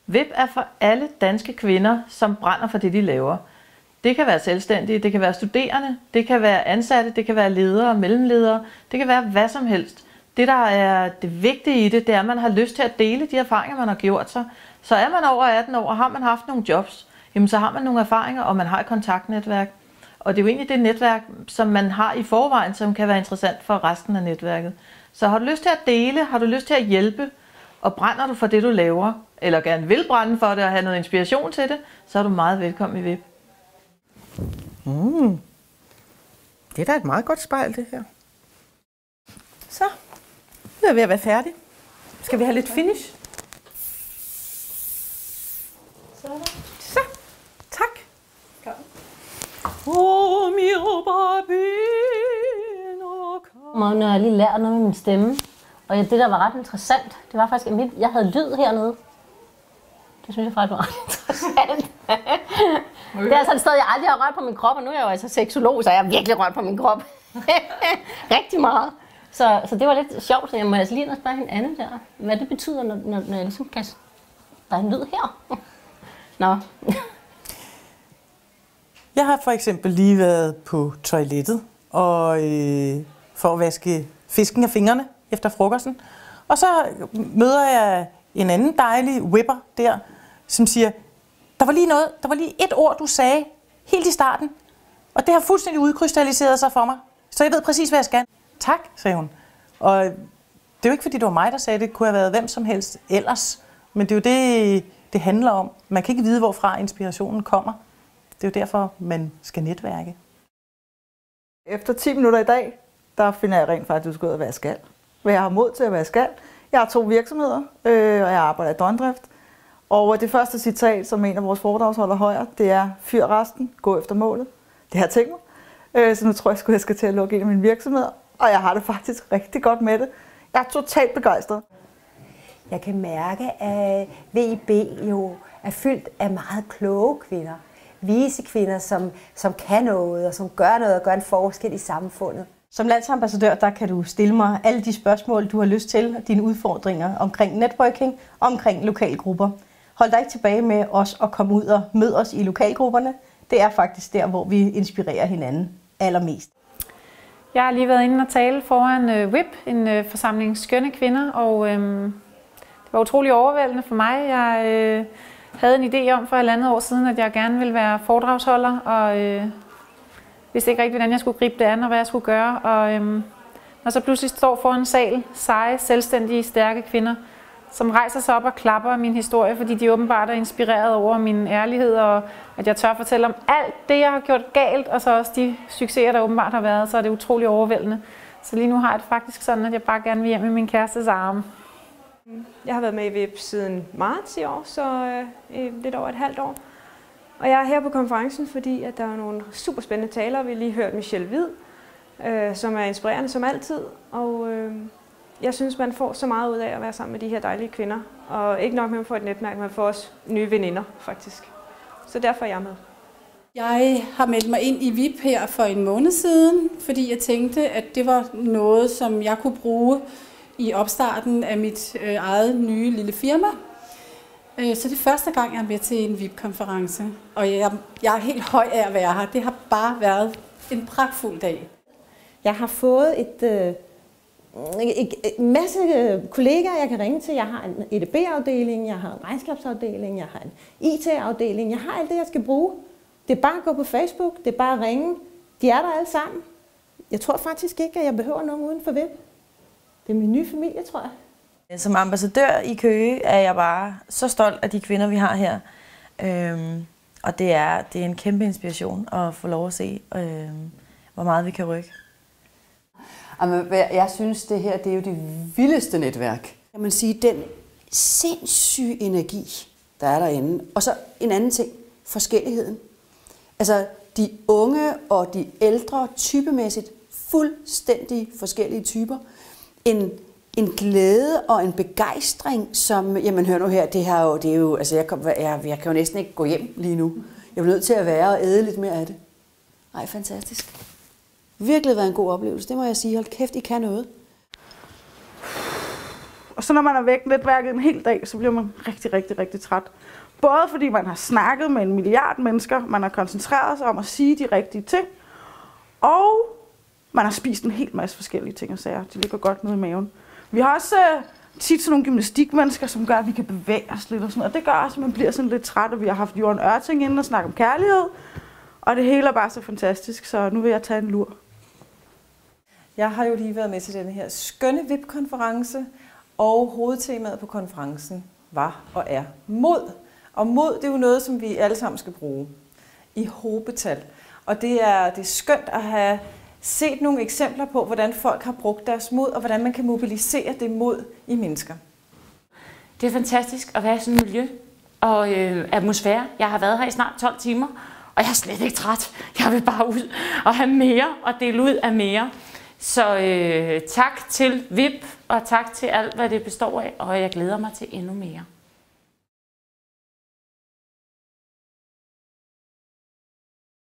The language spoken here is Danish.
VIP er for alle danske kvinder, som brænder for det, de laver. Det kan være selvstændige, det kan være studerende, det kan være ansatte, det kan være ledere, mellemledere, det kan være hvad som helst. Det, der er det vigtige i det, det er, at man har lyst til at dele de erfaringer, man har gjort sig. Så er man over 18 år, og har man haft nogle jobs, jamen så har man nogle erfaringer, og man har et kontaktnetværk. Og det er jo egentlig det netværk, som man har i forvejen, som kan være interessant for resten af netværket. Så har du lyst til at dele, har du lyst til at hjælpe, og brænder du for det, du laver, eller gerne vil brænde for det og have noget inspiration til det, så er du meget velkommen i VIP. Det er da et meget godt spejl, det her. Så, nu er jeg ved at være færdig. Skal vi have lidt finish? Så, tak. Når jeg lige lærte noget med min stemme. Og det, der var ret interessant, det var faktisk, at jeg havde lyd hernede. Det synes jeg faktisk var ret interessant. Det er sådan et sted, jeg aldrig har rørt på min krop, og nu er jeg jo altså seksolog, så jeg har virkelig rørt på min krop. Rigtig meget. Så det var lidt sjovt, så jeg må altså lige ind og spørge hende Anne der, hvad det betyder, når jeg ligesom kan... Der er en lyd her. Nå. Jeg har for eksempel lige været på toilettet og for at vaske fisken af fingrene efter frokosten. Og så møder jeg en anden dejlig whipper der, som siger, der var lige et ord, du sagde helt i starten, og det har fuldstændig udkrystalliseret sig for mig. Så jeg ved præcis, hvad jeg skal. Tak, sagde hun. Og det er jo ikke, fordi det var mig, der sagde det. Det kunne have været hvem som helst ellers. Men det er jo det, det handler om. Man kan ikke vide, hvorfra inspirationen kommer. Det er jo derfor, man skal netværke. Efter 10 minutter i dag, der finder jeg rent faktisk ud af, hvad jeg skal. Hvad jeg har mod til, hvad jeg skal. Jeg har 2 virksomheder, og jeg arbejder i døgndrift. Og det første citat, som en af vores foredragsholdere højer, det er, fyr resten, gå efter målet. Det har jeg tænkt mig. Så nu tror jeg skal til at lukke en af mine virksomheder. Og jeg har det faktisk rigtig godt med det. Jeg er totalt begejstret. Jeg kan mærke, at VIB jo er fyldt af meget kloge kvinder. Vise kvinder, som kan noget, og som gør noget og gør en forskel i samfundet. Som landsambassadør, der kan du stille mig alle de spørgsmål, du har lyst til, dine udfordringer omkring networking, omkring lokalgrupper. Hold dig ikke tilbage med os at komme ud og møde os i lokalgrupperne. Det er faktisk der, hvor vi inspirerer hinanden allermest. Jeg har lige været inde og tale foran WIP, en forsamling skønne kvinder, og det var utrolig overvældende for mig. Jeg havde en idé om for 1,5 år siden, at jeg gerne ville være foredragsholder, og vidste ikke rigtig, hvordan jeg skulle gribe det an og hvad jeg skulle gøre. Og når så pludselig står foran en sal, seje, selvstændige, stærke kvinder, som rejser sig op og klapper af min historie, fordi de åbenbart er inspireret over min ærlighed, og at jeg tør fortælle om alt det, jeg har gjort galt, og så også de succeser, der åbenbart har været, så er det utrolig overvældende. Så lige nu har jeg det faktisk sådan, at jeg bare gerne vil hjem i min kærestes arme. Jeg har været med i VIP siden marts i år, så lidt over et halvt år. Og jeg er her på konferencen, fordi at der er nogle super spændende talere. Vi har lige hørt Michelle Hvid, som er inspirerende som altid. Og jeg synes, man får så meget ud af at være sammen med de her dejlige kvinder. Og ikke nok med at få et netværk, man får også nye veninder, faktisk. Så derfor er jeg med. Jeg har meldt mig ind i VIP her for 1 måned siden, fordi jeg tænkte, at det var noget, som jeg kunne bruge i opstarten af mit eget nye lille firma. Så det er første gang, jeg er med til en VIP-konference, og jeg er helt høj af at være her. Det har bare været en pragtfuld dag. Jeg har fået en masse kollegaer, jeg kan ringe til. Jeg har en EDB-afdeling, jeg har en regnskabsafdeling, jeg har en IT-afdeling. Jeg har alt det, jeg skal bruge. Det er bare at gå på Facebook, det er bare at ringe. De er der alle sammen. Jeg tror faktisk ikke, at jeg behøver nogen uden for VIP. Det er min nye familie, tror jeg. Som ambassadør i Køge er jeg bare så stolt af de kvinder, vi har her. Og det er en kæmpe inspiration at få lov at se, hvor meget vi kan rykke. Jeg synes, det her det er jo det vildeste netværk. Kan man sige, den sindssyge energi, der er derinde. Og så en anden ting, forskelligheden. Altså de unge og de ældre typemæssigt fuldstændig forskellige typer. En glæde og en begejstring, som, jamen hør nu her, det er jo, altså jeg kan jo næsten ikke gå hjem lige nu. Jeg er nødt til at være og æde lidt mere af det. Ej, fantastisk. Virkelig været en god oplevelse, det må jeg sige. Hold kæft, I kan noget. Og så når man er væk netværket en hel dag, så bliver man rigtig, rigtig, rigtig træt. Både fordi man har snakket med 1 milliard mennesker, man har koncentreret sig om at sige de rigtige ting, og man har spist en hel masse forskellige ting og sager. De ligger godt ned i maven. Vi har også tit sådan nogle gymnastikmennesker, som gør, at vi kan bevæge os lidt og sådan noget. Og det gør også, at man bliver sådan lidt træt, og vi har haft Jørgen Ørting inden og snakke om kærlighed. Og det hele er bare så fantastisk, så nu vil jeg tage en lur. Jeg har jo lige været med til denne her skønne VIP-konference, og hovedtemaet på konferencen var og er mod. Og mod, det er jo noget, som vi alle sammen skal bruge i hobetal. Og det er skønt at have set nogle eksempler på, hvordan folk har brugt deres mod, og hvordan man kan mobilisere det mod i mennesker. Det er fantastisk at være i sådan et miljø og atmosfære. Jeg har været her i snart 12 timer, og jeg er slet ikke træt. Jeg vil bare ud og have mere og dele ud af mere. Så tak til VIP, og tak til alt, hvad det består af, og jeg glæder mig til endnu mere.